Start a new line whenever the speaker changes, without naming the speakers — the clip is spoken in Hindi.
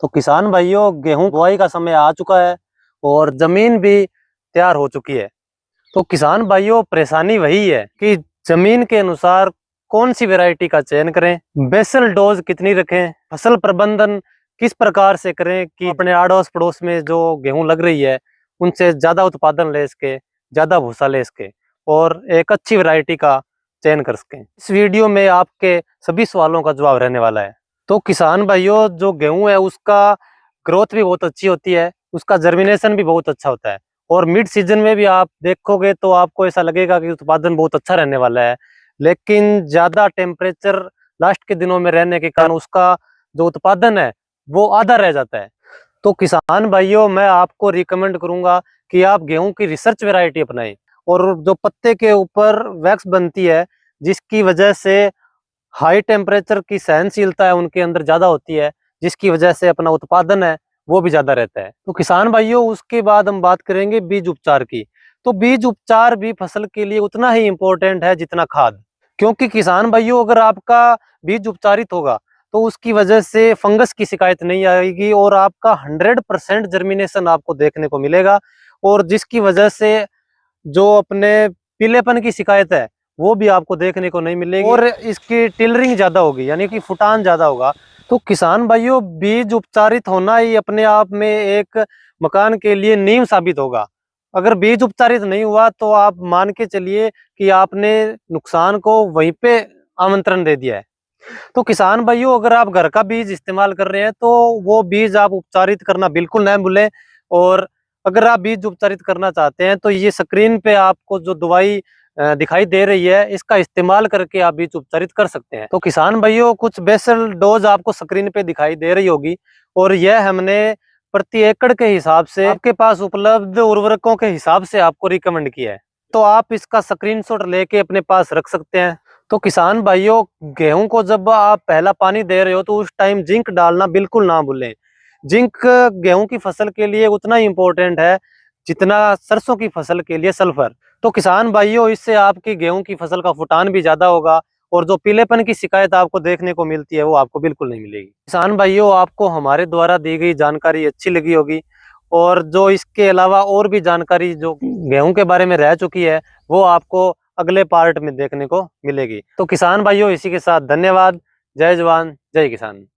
तो किसान भाइयों, गेहूं बुआई का समय आ चुका है और जमीन भी तैयार हो चुकी है। तो किसान भाइयों, परेशानी वही है कि जमीन के अनुसार कौन सी वैरायटी का चयन करें, बेसल डोज कितनी रखें, फसल प्रबंधन किस प्रकार से करें कि अपने आड़ोस पड़ोस में जो गेहूं लग रही है उनसे ज्यादा उत्पादन ले सके, ज्यादा भूसा ले सके और एक अच्छी वैरायटी का चयन कर सकें। इस वीडियो में आपके सभी सवालों का जवाब रहने वाला है। तो किसान भाइयों, जो गेहूं है उसका ग्रोथ भी बहुत अच्छी होती है, उसका जर्मिनेशन भी बहुत अच्छा होता है और मिड सीजन में भी आप देखोगे तो आपको ऐसा लगेगा कि उत्पादन बहुत अच्छा रहने वाला है। लेकिन ज़्यादा टेम्परेचर लास्ट के दिनों में रहने के कारण उसका जो उत्पादन है वो आधा रह जाता है। तो किसान भाइयों, मैं आपको रिकमेंड करूंगा कि आप गेहूं की रिसर्च वैरायटी अपनाएं और जो पत्ते के ऊपर वैक्स बनती है जिसकी वजह से हाई टेम्परेचर की सहनशीलता है उनके अंदर ज़्यादा होती है, जिसकी वजह से अपना उत्पादन है वो भी ज़्यादा रहता है। तो किसान भाइयों, उसके बाद हम बात करेंगे बीज उपचार की। तो बीज उपचार भी फसल के लिए उतना ही इम्पोर्टेंट है जितना खाद, क्योंकि किसान भाइयों, अगर आपका बीज उपचारित होगा तो उसकी वजह से फंगस की शिकायत नहीं आएगी और आपका 100% जर्मिनेशन आपको देखने को मिलेगा और जिसकी वजह से जो अपने पीलेपन की शिकायत है वो भी आपको देखने को नहीं मिलेगी और इसकी टिलरिंग ज्यादा होगी, यानी कि फुटान ज्यादा होगा। तो किसान भाइयों, बीज उपचारित होना ही अपने आप में एक मकान के लिए नींव साबित होगा। अगर बीज उपचारित नहीं हुआ तो आप मान के चलिए कि आपने नुकसान को वहीं पे आमंत्रण दे दिया है। तो किसान भाइयों, अगर आप घर का बीज इस्तेमाल कर रहे हैं तो वो बीज आप उपचारित करना बिल्कुल न भूलें। और अगर आप बीज उपचारित करना चाहते हैं तो ये स्क्रीन पे आपको जो दवाई दिखाई दे रही है इसका इस्तेमाल करके आप बीज उपचारित कर सकते हैं। तो किसान भाइयों, कुछ बेसल डोज आपको स्क्रीन पे दिखाई दे रही होगी और यह हमने प्रति एकड़ के हिसाब से आपके पास उपलब्ध उर्वरकों के हिसाब से आपको रिकमेंड किया है। तो आप इसका स्क्रीनशॉट लेके अपने पास रख सकते हैं। तो किसान भाइयों, गेहूं को जब आप पहला पानी दे रहे हो तो उस टाइम जिंक डालना बिल्कुल ना भूलें। जिंक गेहूं की फसल के लिए उतना ही इम्पोर्टेंट है जितना सरसों की फसल के लिए सल्फर। तो किसान भाइयों, इससे आपकी गेहूं की फसल का फुटान भी ज्यादा होगा और जो पीलेपन की शिकायत आपको देखने को मिलती है वो आपको बिल्कुल नहीं मिलेगी। किसान भाइयों, आपको हमारे द्वारा दी गई जानकारी अच्छी लगी होगी और जो इसके अलावा और भी जानकारी जो गेहूं के बारे में रह चुकी है वो आपको अगले पार्ट में देखने को मिलेगी। तो किसान भाइयों, इसी के साथ धन्यवाद। जय जवान जय किसान।